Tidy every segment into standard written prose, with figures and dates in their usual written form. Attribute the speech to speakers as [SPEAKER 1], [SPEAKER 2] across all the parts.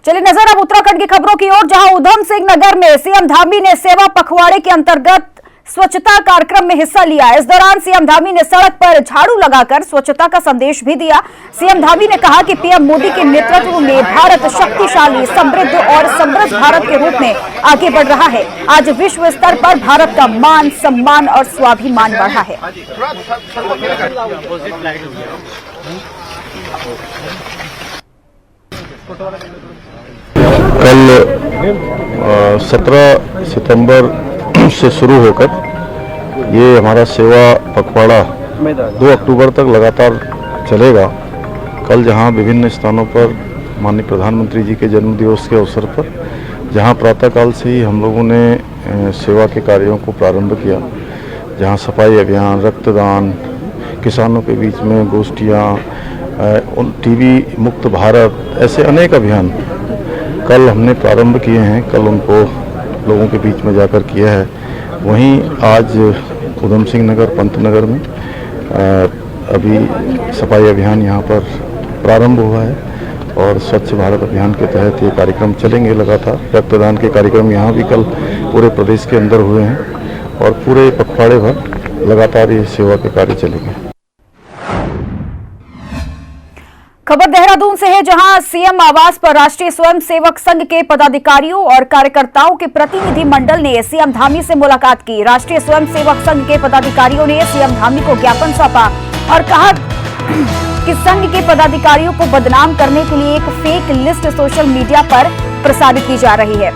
[SPEAKER 1] चलिए नजर अब उत्तराखंड की खबरों की ओर, जहां उधम सिंह नगर में सीएम धामी ने सेवा पखवाड़े के अंतर्गत स्वच्छता कार्यक्रम में हिस्सा लिया। इस दौरान सीएम धामी ने सड़क पर झाड़ू लगाकर स्वच्छता का संदेश भी दिया। सीएम धामी ने कहा कि पीएम मोदी के नेतृत्व में भारत शक्तिशाली, समृद्ध और समृद्ध भारत के रूप में आगे बढ़ रहा है। आज विश्व स्तर पर भारत का मान, सम्मान और स्वाभिमान बढ़ा है।
[SPEAKER 2] कल 17 सितंबर से शुरू होकर ये हमारा सेवा पखवाड़ा 2 अक्टूबर तक लगातार चलेगा। कल जहां विभिन्न स्थानों पर माननीय प्रधानमंत्री जी के जन्मदिवस के अवसर पर जहां प्रातःकाल से ही हम लोगों ने सेवा के कार्यों को प्रारंभ किया, जहां सफाई अभियान, रक्तदान, किसानों के बीच में गोष्ठियाँ, टीबी मुक्त भारत, ऐसे अनेक अभियान कल हमने प्रारंभ किए हैं। कल उनको लोगों के बीच में जाकर किया है। वहीं आज उधम सिंह नगर, पंतनगर में अभी सफाई अभियान यहाँ पर प्रारंभ हुआ है और स्वच्छ भारत अभियान के तहत ये कार्यक्रम चलेंगे लगातार। रक्तदान के कार्यक्रम यहाँ भी कल पूरे प्रदेश के अंदर हुए हैं और पूरे पखवाड़े भर लगातार ये सेवा के कार्य चलेंगे।
[SPEAKER 1] खबर देहरादून से है, जहां सीएम आवास पर राष्ट्रीय स्वयंसेवक संघ के पदाधिकारियों और कार्यकर्ताओं के प्रतिनिधि मंडल ने सीएम धामी से मुलाकात की। राष्ट्रीय स्वयंसेवक संघ के पदाधिकारियों ने सीएम धामी को ज्ञापन सौंपा और कहा कि संघ के पदाधिकारियों को बदनाम करने के लिए एक फेक लिस्ट सोशल मीडिया पर प्रसारित की जा रही है।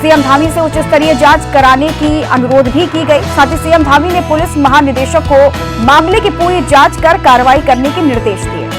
[SPEAKER 1] सीएम धामी से उच्च स्तरीय जांच कराने की अनुरोध भी की गई। साथ ही सीएम धामी ने पुलिस महानिदेशक को मामले की पूरी जांच कर कार्रवाई करने के निर्देश दिए।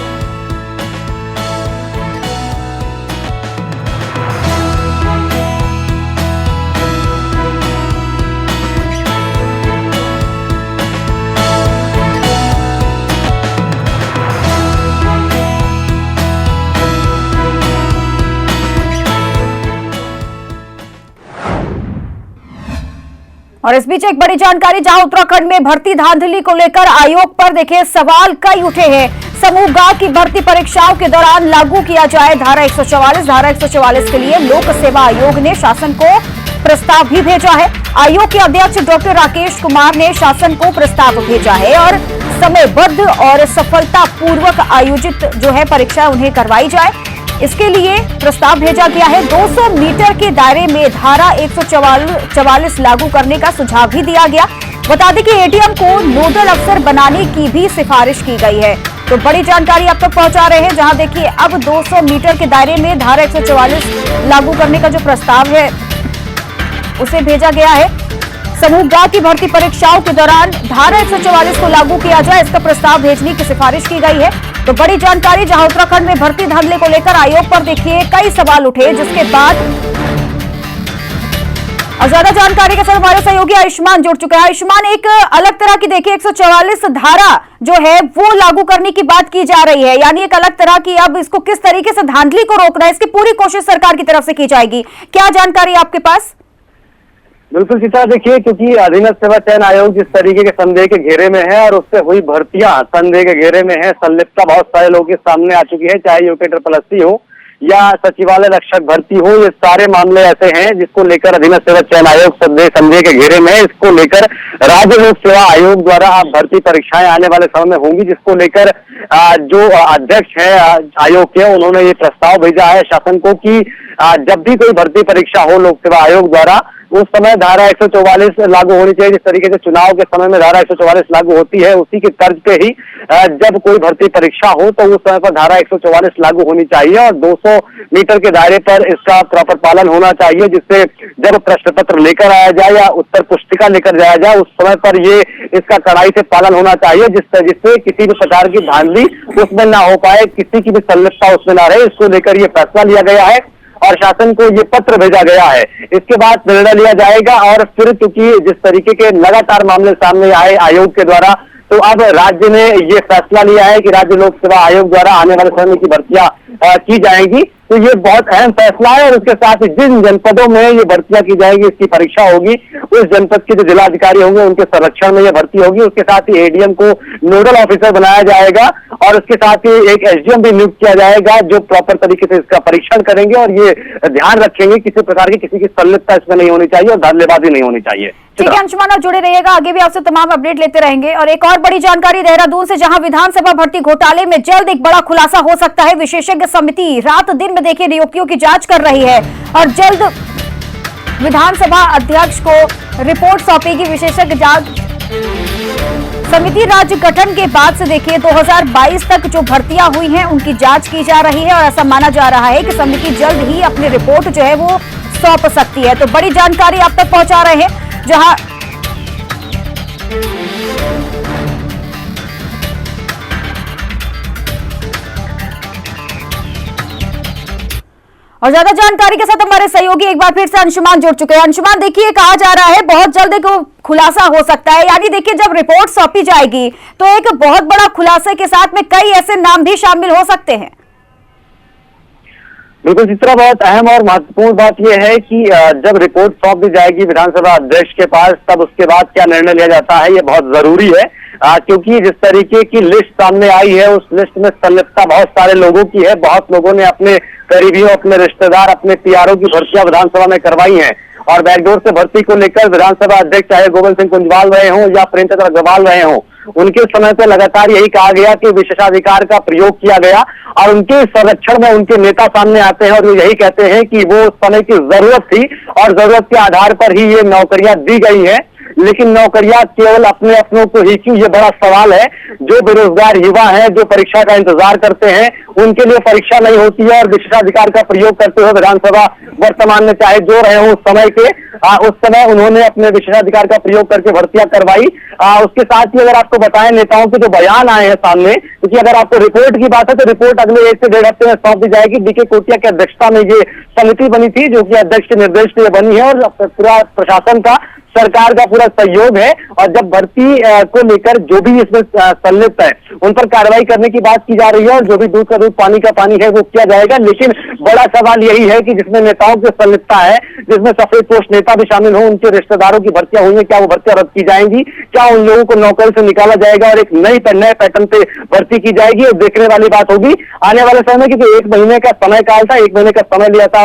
[SPEAKER 1] और इस बीच एक बड़ी जानकारी, जहां उत्तराखंड में भर्ती धांधली को लेकर आयोग पर देखिए सवाल कई उठे हैं। समूह ग की भर्ती परीक्षाओं के दौरान लागू किया जाए धारा 144। धारा 144 के लिए लोक सेवा आयोग ने शासन को प्रस्ताव भी भेजा है। आयोग के अध्यक्ष डॉक्टर राकेश कुमार ने शासन को प्रस्ताव भेजा है और समयबद्ध और सफलतापूर्वक आयोजित जो है परीक्षा उन्हें करवाई जाए, इसके लिए प्रस्ताव भेजा गया है। 200 मीटर के दायरे में धारा 144 लागू करने का सुझाव भी दिया गया। बता दें कि एडीएम को नोडल अफसर बनाने की भी सिफारिश की गई है। तो बड़ी जानकारी आप तक पहुंचा रहे हैं, जहां देखिए अब 200 मीटर के दायरे में धारा 144 लागू करने का जो प्रस्ताव है उसे भेजा गया है। समूह ग की भर्ती परीक्षाओं के दौरान धारा 144 को लागू किया जाए, इसका प्रस्ताव भेजने की सिफारिश की गई है। तो बड़ी जानकारी, जहां उत्तराखंड में भर्ती धांधली को लेकर आयोग पर देखिए कई सवाल उठे, जिसके बाद और ज्यादा जानकारी के साथ हमारे सहयोगी आयुष्मान जुड़ चुके हैं। आयुष्मान, एक अलग तरह की देखिए 144 धारा जो है वो लागू करने की बात की जा रही है, यानी एक अलग तरह की, अब इसको किस तरीके से धांधली को रोकना है, इसकी पूरी कोशिश सरकार की तरफ से की जाएगी। क्या जानकारी आपके पास?
[SPEAKER 3] बिल्कुल सीता, देखिए क्योंकि अधीनस्थ सेवा चयन आयोग जिस तरीके के संदेह के घेरे में है और उससे हुई भर्तियां संदेह के घेरे में है, संलिप्तता बहुत सारे लोगों के सामने आ चुकी है, चाहे यूके SSSC हो या सचिवालय रक्षक भर्ती हो, ये सारे मामले ऐसे हैं जिसको लेकर अधीनस्थ सेवा चयन आयोग संदेह के घेरे में है। इसको लेकर राज्य लोक सेवा आयोग द्वारा अब भर्ती परीक्षाएं आने वाले समय में होंगी, जिसको लेकर जो अध्यक्ष है आयोग के, उन्होंने ये प्रस्ताव भेजा है शासन को कि जब भी कोई भर्ती परीक्षा हो लोक सेवा आयोग द्वारा, उस समय धारा 144 लागू होनी चाहिए। जिस तरीके से चुनाव के समय में धारा 144 लागू होती है, उसी के तर्ज पे ही जब कोई भर्ती परीक्षा हो तो उस समय पर धारा 144 लागू होनी चाहिए और 200 मीटर के दायरे पर इसका प्रॉपर पालन होना चाहिए, जिससे जब प्रश्न पत्र लेकर आया जाए या उत्तर पुस्तिका लेकर जाया जाए, उस समय पर ये इसका कड़ाई से पालन होना चाहिए, जिससे किसी भी प्रकार की धांधली उसमें ना हो पाए, किसी की भी संलिप्तता उसमें ना रहे। इसको लेकर ये फैसला लिया गया है और शासन को ये पत्र भेजा गया है। इसके बाद निर्णय लिया जाएगा और फिर क्योंकि जिस तरीके के लगातार मामले सामने आए आयोग के द्वारा, तो अब राज्य ने ये फैसला लिया है कि राज्य लोक सेवा आयोग द्वारा आने वाले समय की भर्तियां की जाएंगी। तो ये बहुत अहम फैसला है। और उसके साथ ही जिन जनपदों में ये भर्तियां की जाएगी, इसकी परीक्षा होगी, उस जनपद के जो जिलाधिकारी होंगे उनके संरक्षण में ये भर्ती होगी। उसके साथ ही एडीएम को नोडल ऑफिसर बनाया जाएगा और उसके साथ ही एक एसडीएम भी नियुक्त किया जाएगा जो प्रॉपर तरीके से इसका परीक्षण करेंगे और ये ध्यान रखेंगे किसी प्रकार की किसी की संलिप्तता इसमें नहीं होनी चाहिए और धांधलेबाजी नहीं होनी चाहिए।
[SPEAKER 1] ठीक है अंशुमान, आप जुड़े रहिएगा, आगे भी आपसे तमाम अपडेट लेते रहेंगे। और एक और बड़ी जानकारी देहरादून से, जहां विधानसभा भर्ती घोटाले में जल्द एक बड़ा खुलासा हो सकता है। विशेषज्ञ समिति रात दिन में देखिए नियुक्तियों की जांच कर रही है और जल्द विधानसभा अध्यक्ष को रिपोर्ट सौंपेगी विशेषज्ञ जांच समिति। राज्य गठन के बाद से देखिए 2022 तक जो भर्तियां हुई हैं उनकी जांच की जा रही है और ऐसा माना जा रहा है कि समिति जल्द ही अपनी रिपोर्ट जो है वो सौंप सकती है। तो बड़ी जानकारी आप तक पहुंचा रहे हैं, जहां और ज्यादा जानकारी के साथ हमारे सहयोगी एक बार फिर से अंशुमान जुड़ चुके हैं। अंशुमान, देखिए कहा जा रहा है बहुत जल्द एक खुलासा हो सकता है, यानी देखिए जब रिपोर्ट सौंपी जाएगी तो एक बहुत बड़ा खुलासे के साथ में कई ऐसे नाम भी शामिल हो सकते हैं।
[SPEAKER 3] बिल्कुल चित्रा, बहुत अहम और महत्वपूर्ण बात यह है कि जब रिपोर्ट सौंप दी जाएगी विधानसभा अध्यक्ष के पास, तब उसके बाद क्या निर्णय लिया जाता है ये बहुत जरूरी है। क्योंकि जिस तरीके की लिस्ट सामने आई है उस लिस्ट में संलिप्तता बहुत सारे लोगों की है। बहुत लोगों ने अपने करीबियों, अपने रिश्तेदार, अपने पीआरओ की भर्तियां विधानसभा में करवाई हैं और बैकडोर से भर्ती को लेकर विधानसभा अध्यक्ष चाहे गोविंद सिंह कुंजवाल रहे हों या प्रेमचंद्र अग्रवाल रहे हों, उनके समय पे लगातार यही कहा गया कि विशेषाधिकार का प्रयोग किया गया और उनके संरक्षण में उनके नेता सामने आते हैं और वो यही कहते हैं कि वो उस समय की जरूरत थी और जरूरत के आधार पर ही ये नौकरियां दी गई हैं। लेकिन नौकरियां केवल अपने अपनों को ही क्यों, ये बड़ा सवाल है। जो बेरोजगार युवा हैं, जो परीक्षा का इंतजार करते हैं, उनके लिए परीक्षा नहीं होती है और विशेषाधिकार का प्रयोग करते हुए विधानसभा वर्तमान में चाहे जो रहे हो उस समय के उस समय उन्होंने अपने विशेषाधिकार का प्रयोग करके भर्तियां करवाई। उसके साथ ही अगर आपको बताएं नेताओं के जो बयान आए हैं सामने, क्योंकि अगर आपको रिपोर्ट की बात है तो रिपोर्ट अगले 1 से 1.5 हफ्ते में सौंप दी जाएगी। डीके कोटिया की अध्यक्षता में ये समिति बनी थी जो कि अध्यक्ष के निर्देश पे बनी है और पूरा प्रशासन का, सरकार का पूरा सहयोग है। और जब भर्ती को लेकर जो भी इसमें संलिप्त है उन पर कार्रवाई करने की बात की जा रही है और जो भी दूध का दूध पानी का पानी है वो किया जाएगा। लेकिन बड़ा सवाल यही है कि जिसमें नेताओं की संलिप्तता है, जिसमें सफेद पोष नेता भी शामिल हो, उनके रिश्तेदारों की भर्तियां हुई है, क्या वो भर्तियां रद्द की जाएंगी? क्या उन लोगों को नौकरी से निकाला जाएगा और एक नए पैटर्न पे भर्ती की जाएगी? और देखने वाली बात होगी आने वाले समय, क्योंकि 1 महीने का समय काल था, 1 महीने का समय लिया था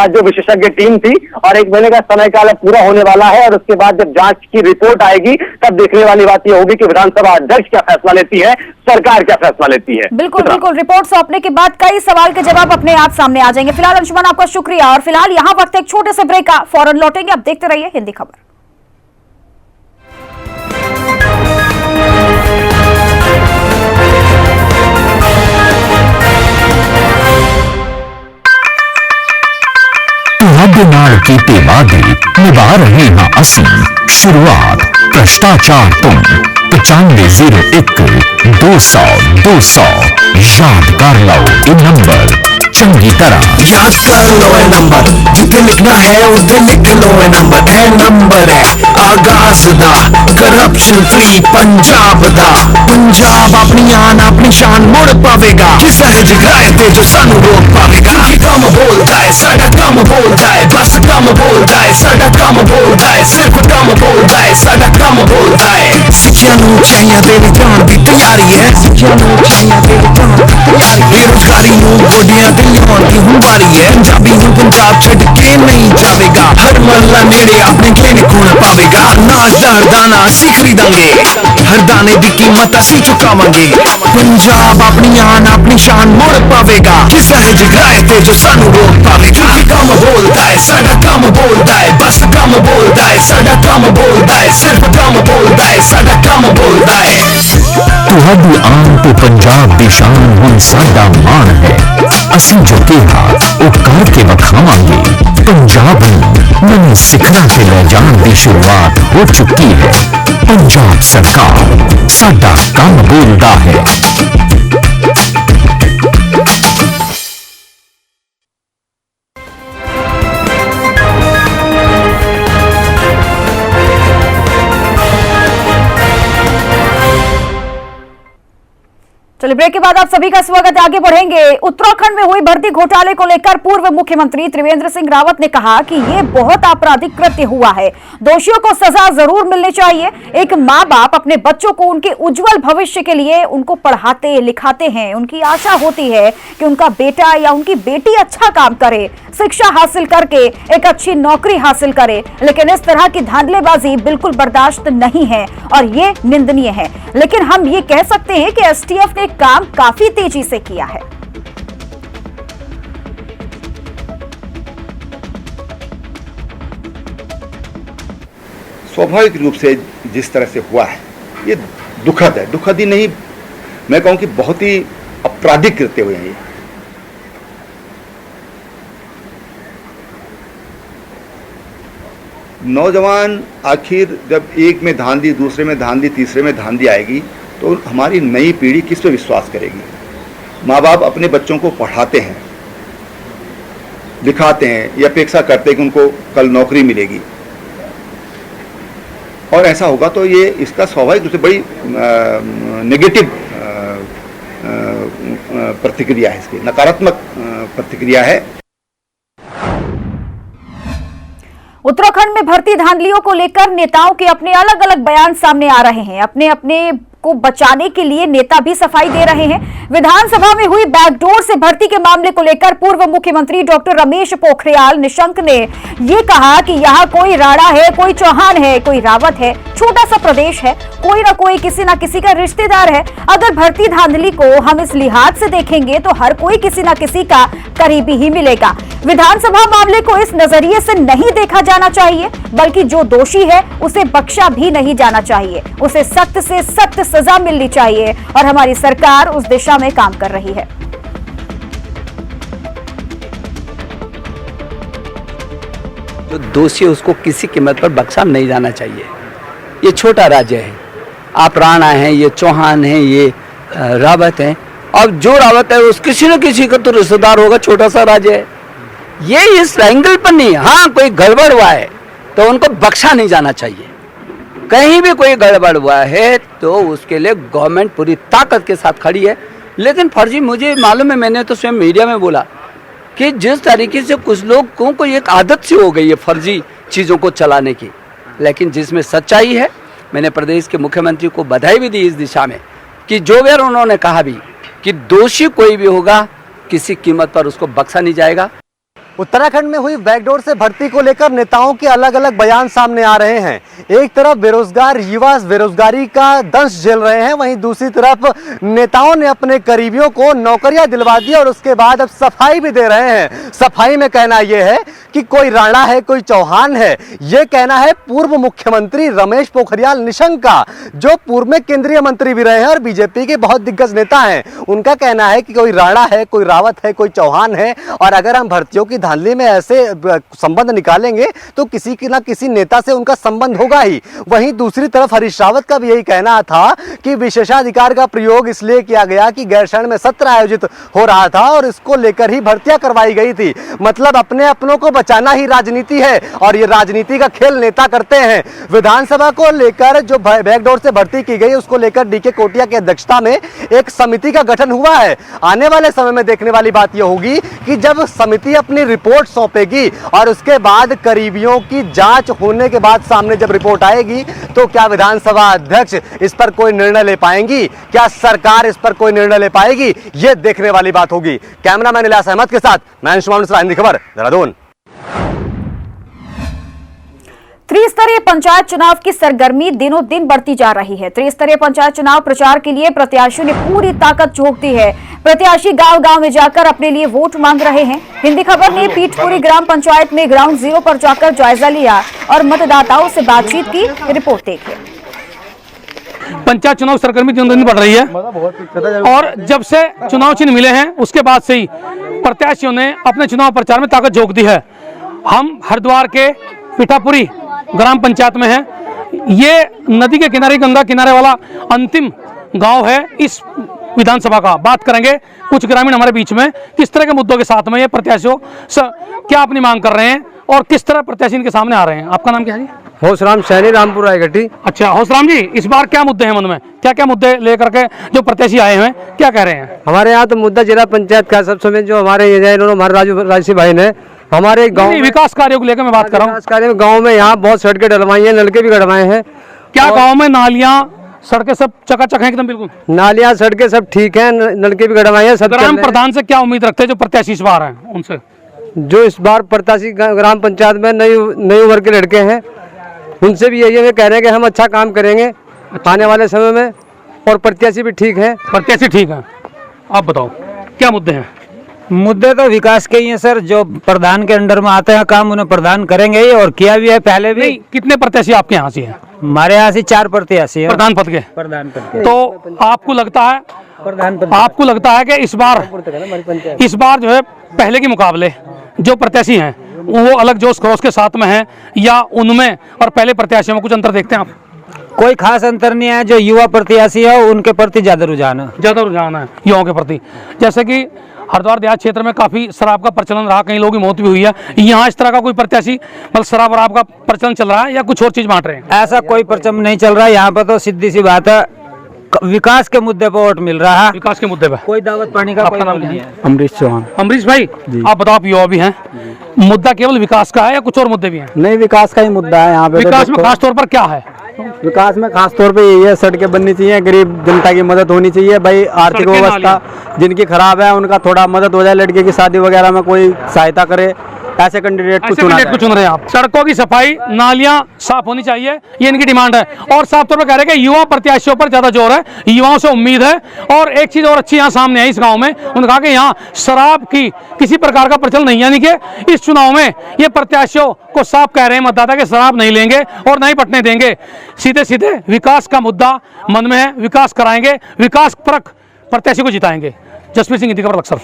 [SPEAKER 3] जो विशेषज्ञ टीम थी और 1 महीने का समय काल पूरा होने वाला है। और उसके बाद जब जांच की रिपोर्ट आएगी तब देखने वाली बात यह होगी कि विधानसभा अध्यक्ष क्या फैसला लेती है, सरकार क्या फैसला लेती है।
[SPEAKER 1] बिल्कुल बिल्कुल, रिपोर्ट सौंपने के बाद कई सवाल के जवाब अपने आप सामने आ जाएंगे। फिलहाल अंशुमान आपका शुक्रिया और फिलहाल यहाँ वक्त एक छोटे से ब्रेक का, फौरन लौटेंगे। आप देखते रहिए हिंदी खबर।
[SPEAKER 4] ਤੁਹਾਡੇ ਨਾਲ ਕੀਤੇ ਵਾਅਦੇ ਨਿਭਾ ਰਹੇ ਹਾਂ ਅਸੀਂ। ਸ਼ੁਰੂਆਤ ਭ੍ਰਿਸ਼ਟਾਚਾਰ ਤੋਂ 9501 200 200 याद कर लो ये नंबर चंगी तरह
[SPEAKER 5] याद कर लो ये नंबर, जिथे लिखना है उसे लिख लो ये नंबर। है नंबर है आगाज दा करप्शन फ्री पंजाब दा। पंजाब अपनी आन अपनी शान मुड़ पावेगा, किस जगह ते जो सानू रोक पावेगा। क्योंकि कम बोलता है साडा कम बोलता है, बस कम बोलता है साडा कम बोलता है, सिर्फ कम बोलता है साडा कम बोलता है। सिक्खिया नू चाहिए तेरी जान की तैयारी है, सिक्खिया नू चाहिए तेरी जान की तैयारी। बेरोजगारी नू गोडियां ते लियाउण दी हुंवारी है, पंजाबी नू पंजाब छड्ड के नहीं जावेगा। हर महल्ला नेड़े अपने क्लिनिक खोल पावेगा। अनाज दा हर दाना असीं खरीदांगे, हर दाने दी कीमत असीं चुकावांगे। पंजाब अपनी आन अपनी शान मुड़ पावेगा, किस जगह ते जो सानू रोक पावेगा। क्योंकि कम बोलता है साडा कम बोलता है, बस कम बोलता है साडा कम बोलता है, सिर्फ कम बोलता है साडा कम बोलता है।
[SPEAKER 4] ਤੁਹਾਡੀ ਆਨ ਤੇ ਪੰਜਾਬ ਦੀ ਸ਼ਾਨ ਹੁਣ ਸਾਡਾ ਮਾਣ ਹੈ। ਅਸੀਂ ਜੋ ਕਿਹਾ ਉਹ ਕਰਕੇ ਵਿਖਾਵਾਂਗੇ। ਪੰਜਾਬ ਨੂੰ ਨਵੇਂ ਸਿਖਰਾਂ ਤੇ ਲੈ ਜਾਣ ਦੀ ਸ਼ੁਰੂਆਤ ਹੋ ਚੁੱਕੀ ਹੈ। ਪੰਜਾਬ ਸਰਕਾਰ ਸਾਡਾ ਕੰਮ ਬੋਲਦਾ ਹੈ।
[SPEAKER 1] चलिए ब्रेक के बाद आप सभी का स्वागत है। आगे बढ़ेंगे। उत्तराखंड में हुई भर्ती घोटाले को लेकर पूर्व मुख्यमंत्री त्रिवेंद्र सिंह रावत ने कहा कि ये बहुत आपराधिक कृत्य हुआ है, दोषियों को सजा जरूर मिलनी चाहिए। एक माँ बाप अपने बच्चों को उनके उज्जवल भविष्य के लिए उनको पढ़ाते लिखाते हैं, उनकी आशा होती है कि उनका बेटा या उनकी बेटी अच्छा काम करे, शिक्षा हासिल करके एक अच्छी नौकरी हासिल करे, लेकिन इस तरह की धांधलेबाजी बिल्कुल बर्दाश्त नहीं है और ये निंदनीय है। लेकिन हम ये कह सकते हैं कि एसटीएफ ने काम काफी तेजी से किया है।
[SPEAKER 6] स्वाभाविक रूप से जिस तरह से हुआ है ये दुखद है, दुखद ही नहीं, मैं कहूं कि बहुत ही आपराधिक कृत्य हुए हैं ये। नौजवान आखिर जब एक में धांधली, दूसरे में धांधली, तीसरे में धांधली आएगी तो हमारी नई पीढ़ी किस पे विश्वास करेगी। माँ बाप अपने बच्चों को पढ़ाते हैं, लिखाते हैं, ये अपेक्षा करते हैं कि उनको कल नौकरी मिलेगी और ऐसा होगा तो ये इसका स्वाभाविक रूप से बड़ी नेगेटिव प्रतिक्रिया है, इसकी नकारात्मक प्रतिक्रिया है।
[SPEAKER 1] उत्तराखंड में भर्ती धांधलियों को लेकर नेताओं के अपने अलग अलग बयान सामने आ रहे हैं। अपने अपने को बचाने के लिए नेता भी सफाई दे रहे हैं। विधानसभा में हुई बैकडोर से भर्ती के मामले को लेकर पूर्व मुख्यमंत्री डॉक्टर रमेश पोखरियाल निशंक ने ये कहा कि यहाँ कोई राणा है, कोई चौहान है, कोई रावत है, छोटा सा प्रदेश है, कोई ना कोई किसी ना किसी का रिश्तेदार है। अगर भर्ती धांधली को हम इस लिहाज से देखेंगे तो हर कोई किसी ना किसी का करीबी ही मिलेगा। विधानसभा मामले को इस नजरिए से नहीं देखा जाना चाहिए, बल्कि जो दोषी है उसे बख्शा भी नहीं जाना चाहिए, उसे सख्त से सख्त सजा मिलनी चाहिए और हमारी सरकार उस दिशा में काम कर रही है।
[SPEAKER 7] जो दोषी है उसको किसी कीमत पर बख्शा नहीं जाना चाहिए। ये छोटा राज्य है, आप राणा हैं, ये चौहान हैं, ये रावत हैं, अब जो रावत है उस किसी न किसी का तो रिश्तेदार होगा, छोटा सा राज्य है। ये इस एंगल पर नहीं, हाँ कोई गड़बड़ हुआ है तो उनको बख्शा नहीं जाना चाहिए। कहीं भी कोई गड़बड़ हुआ है तो उसके लिए गवर्नमेंट पूरी ताकत के साथ खड़ी है। लेकिन फर्जी मुझे मालूम है, मैंने तो स्वयं मीडिया में बोला कि जिस तरीके से कुछ लोगों को एक आदत सी हो गई है फर्जी चीज़ों को चलाने की, लेकिन जिसमें सच्चाई है, मैंने प्रदेश के मुख्यमंत्री को बधाई भी दी इस दिशा में कि जो भी उन्होंने कहा भी कि दोषी कोई भी होगा किसी कीमत पर उसको बख्शा नहीं जाएगा।
[SPEAKER 8] उत्तराखंड में हुई बैकडोर से भर्ती को लेकर नेताओं के अलग अलग बयान सामने आ रहे हैं। एक तरफ बेरोजगार युवा बेरोजगारी का दंश झेल रहे हैं, वहीं दूसरी तरफ नेताओं ने अपने करीबियों को नौकरियां दिलवा दी और उसके बाद अब सफाई भी दे रहे हैं। सफाई में कहना यह है कि कोई राणा है, कोई चौहान है, यह कहना है पूर्व मुख्यमंत्री रमेश पोखरियाल निशंक का, जो पूर्व में केंद्रीय मंत्री भी रहे हैं और बीजेपी के बहुत दिग्गज नेता हैं। उनका कहना है कि कोई राणा है, कोई रावत है, कोई चौहान है और अगर हम भर्तियों की धांधली में ऐसे संबंध निकालेंगे तो किसी की ना किसी नेता से उनका संबंध होगा ही। वहीं दूसरी तरफ हरीश रावत का भी यही कहना था कि विशेषाधिकार का प्रयोग इसलिए किया गया कि गैरसैंण में सत्र आयोजित हो रहा था और इसको लेकर ही भर्तियां करवाई गई थी। मतलब अपने अपनों को बचाना ही राजनीति है और ये राजनीति का खेल नेता करते हैं। विधानसभा को लेकर जो बैकडोर से भर्ती की गई उसको लेकर डीके कोटिया की अध्यक्षता में एक समिति का गठन हुआ है। आने वाले समय में देखने वाली बात यह होगी कि जब समिति अपनी रिपोर्ट सौंपेगी और उसके बाद करीबियों की जांच होने के बाद सामने जब रिपोर्ट आएगी तो क्या विधानसभा अध्यक्ष इस पर कोई निर्णय ले पाएंगी, क्या सरकार इस पर कोई निर्णय ले पाएगी, यह देखने वाली बात होगी। कैमरामैन इलियास अहमद के साथ मैं अंशुमान मिश्रा, हिंदी खबर, देहरादून।
[SPEAKER 1] त्रिस्तरीय पंचायत चुनाव की सरगर्मी दिनों दिन बढ़ती जा रही है। त्रिस्तरीय पंचायत चुनाव प्रचार के लिए प्रत्याशियों ने पूरी ताकत झोंक दी है। प्रत्याशी गांव-गांव में जाकर अपने लिए वोट मांग रहे हैं। हिंदी खबर ने पीठपुरी ग्राम पंचायत में ग्राउंड जीरो पर जाकर जायजा लिया और मतदाताओं से बातचीत की। रिपोर्ट देखिए।
[SPEAKER 9] पंचायत चुनाव सरगर्मी दिनों दिन बढ़ रही है और जब से चुनाव चिन्ह मिले हैं उसके बाद से ही प्रत्याशियों ने अपने चुनाव प्रचार में ताकत झोंक दी है। हम हरिद्वार के पीठापुरी ग्राम पंचायत में है। ये नदी के किनारे, गंगा किनारे वाला अंतिम गांव है इस विधानसभा का। बात करेंगे कुछ ग्रामीण हमारे बीच में किस तरह के मुद्दों के साथ में ये प्रत्याशियों क्या अपनी मांग कर रहे हैं और किस तरह प्रत्याशी इनके सामने आ रहे हैं। आपका नाम क्या है?
[SPEAKER 8] होसराम सैनी, रामपुर रायगढ़ी।
[SPEAKER 9] अच्छा होसराम जी, इस बार क्या मुद्दे हैं मन में, क्या क्या मुद्दे लेकर के जो प्रत्याशी आए हैं क्या कह रहे हैं?
[SPEAKER 8] हमारे यहाँ तो मुद्दा जिला पंचायत का सब समय जो हमारे ये इन्होंने हमारे राजसी भाई ने हमारे गाँव
[SPEAKER 9] विकास कार्यों को लेकर मैं बात कर रहा हूँ।
[SPEAKER 8] विकास कार्य में गाँव में यहाँ बहुत सड़कें डलवाई हैं, नलके भी गड़वाए हैं।
[SPEAKER 9] क्या गाँव में नालियाँ सड़कें सब चकाचक हैं एकदम? बिल्कुल
[SPEAKER 8] नालियाँ सड़कें सब ठीक हैं, नलके भी गड़वाए हैं सब।
[SPEAKER 9] ग्राम प्रधान से क्या उम्मीद रखते हैं जो प्रत्याशी इस बार हैं उनसे?
[SPEAKER 8] जो इस बार प्रत्याशी ग्राम पंचायत में नई उम्र के लड़के हैं, उनसे भी यही है, कह रहे हैं कि हम अच्छा काम करेंगे आने वाले समय में, और प्रत्याशी भी ठीक है।
[SPEAKER 9] प्रत्याशी ठीक है। आप बताओ क्या मुद्दे हैं?
[SPEAKER 10] मुद्दे तो विकास के ही हैं सर, जो प्रधान के अंडर में आते हैं काम उन्हें प्रधान करेंगे ही, और किया भी है पहले भी।
[SPEAKER 9] कितने प्रत्याशी आपके यहाँ से हैं?
[SPEAKER 10] हमारे यहाँ से 4 प्रत्याशी हैं
[SPEAKER 9] प्रधान पद के।
[SPEAKER 10] प्रधान पद के।
[SPEAKER 9] तो आपको लगता है कि इस बार जो है पहले के मुकाबले जो प्रत्याशी हैं वो अलग जोश खरोश के साथ में हैं, या उनमें और पहले प्रत्याशियों में कुछ अंतर देखते हैं आप?
[SPEAKER 10] कोई खास अंतर नहीं है, जो युवा प्रत्याशी है उनके प्रति ज्यादा रुझान
[SPEAKER 9] है युवाओं के प्रति। जैसे कि हरिद्वार देहात क्षेत्र में काफी शराब का प्रचलन रहा, कई लोगों की मौत भी हुई है, यहाँ इस तरह का कोई प्रत्याशी मतलब शराब वराब का प्रचलन चल रहा है या कुछ और चीज बांट रहे हैं?
[SPEAKER 10] ऐसा कोई प्रचलन नहीं चल रहा है यहाँ पर, तो सीधी सी बात है, विकास के मुद्दे पर वोट मिल रहा है।
[SPEAKER 9] विकास के मुद्दे पर
[SPEAKER 10] कोई दावत पानी का कोई नहीं है।
[SPEAKER 8] अमरीश चौहान।
[SPEAKER 9] अमरीश भाई, आप बताओ, आप युवा भी हैं, मुद्दा केवल विकास का है या कुछ और मुद्दे भी हैं?
[SPEAKER 8] नहीं, विकास का ही मुद्दा है यहाँ पे।
[SPEAKER 9] विकास में खास तौर पर क्या है?
[SPEAKER 8] विकास में खास तौर पे यही है, सड़कें बननी चाहिए, गरीब जनता की मदद होनी चाहिए भाई, आर्थिक व्यवस्था जिनकी खराब है उनका थोड़ा मदद हो जाए, लड़के की शादी वगैरह में कोई सहायता करे, ऐसे कैंडिडेट को
[SPEAKER 9] चुन रहे हैं आप। सड़कों की सफाई, नालियां साफ होनी चाहिए, ये इनकी डिमांड है, और साफ तौर पर कह रहे हैं कि युवा प्रत्याशियों पर ज्यादा जोर है, युवाओं से उम्मीद है। और एक चीज और अच्छी यहाँ सामने आई इस गांव में, उन्होंने कहा कि यहाँ शराब की किसी प्रकार का प्रचलन नहीं, यानी कि इस चुनाव में ये प्रत्याशियों को साफ कह रहे हैं मतदाता कि शराब नहीं लेंगे और नहीं पटने देंगे, सीधे सीधे विकास का मुद्दा मन में है, विकास कराएंगे, विकास परक प्रत्याशी को जिताएंगे। जसप्रीत सिंह खबर लक्सर।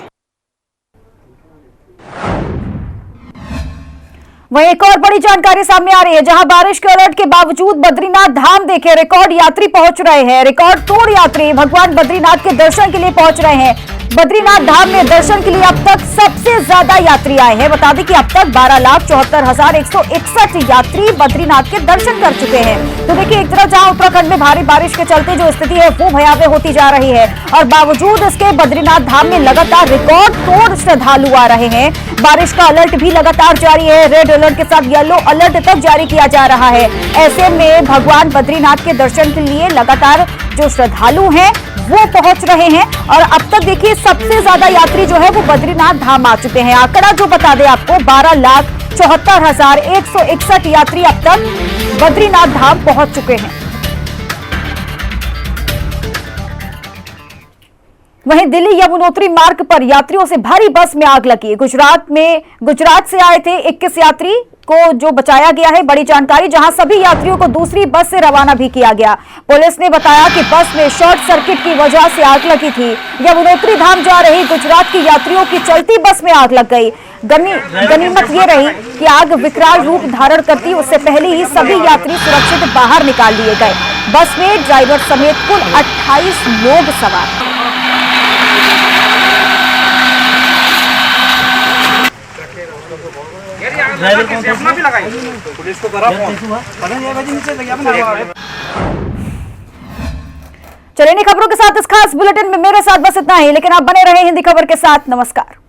[SPEAKER 1] वहीं एक और बड़ी जानकारी सामने आ रही है, जहां बारिश के अलर्ट के बावजूद बद्रीनाथ धाम देखे रिकॉर्ड यात्री पहुंच रहे हैं। रिकॉर्ड तोड़ यात्री भगवान बद्रीनाथ के दर्शन के लिए पहुंच रहे हैं। बद्रीनाथ धाम में दर्शन के लिए अब तक सबसे ज्यादा यात्री आए हैं। बता दें कि अब तक 12,74,161 यात्री बद्रीनाथ के दर्शन कर चुके हैं। तो देखिए, एक तरफ जहां उत्तराखंड में भारी बारिश के चलते जो स्थिति है वो भयावह होती जा रही है, और बावजूद इसके बद्रीनाथ धाम में लगातार रिकॉर्ड तोड़ श्रद्धालु आ रहे हैं। बारिश का अलर्ट भी लगातार जारी है, रेड अलर्ट के साथ येलो अलर्ट तक जारी किया जा रहा है। ऐसे में भगवान बद्रीनाथ के दर्शन के लिए लगातार जो श्रद्धालु हैं वो पहुंच रहे हैं, और अब तक देखिए सबसे ज्यादा यात्री जो है वो बद्रीनाथ धाम आ चुके हैं। आंकड़ा जो बता दें आपको, 12,74,161 यात्री अब तक बद्रीनाथ धाम पहुंच चुके हैं। वहीं दिल्ली यमुनोत्री मार्ग पर यात्रियों से भारी बस में आग लगी। गुजरात से आए थे 21 यात्री को जो बचाया गया है। बड़ी जानकारी, जहां सभी यात्रियों को दूसरी बस से रवाना भी किया गया। पुलिस ने बताया कि बस में शॉर्ट सर्किट की वजह से आग लगी थी। यमुनोत्री धाम जा रही गुजरात की यात्रियों की चलती बस में आग लग गई। गनीमत ये रही कि आग विकराल रूप धारण करती उससे पहले ही सभी यात्री सुरक्षित बाहर निकाल लिए गए। बस में ड्राइवर समेत कुल 28 लोग सवार। चलिए, खबरों के साथ इस खास बुलेटिन में मेरे साथ बस इतना ही, लेकिन आप बने रहे हिंदी खबर के साथ। नमस्कार।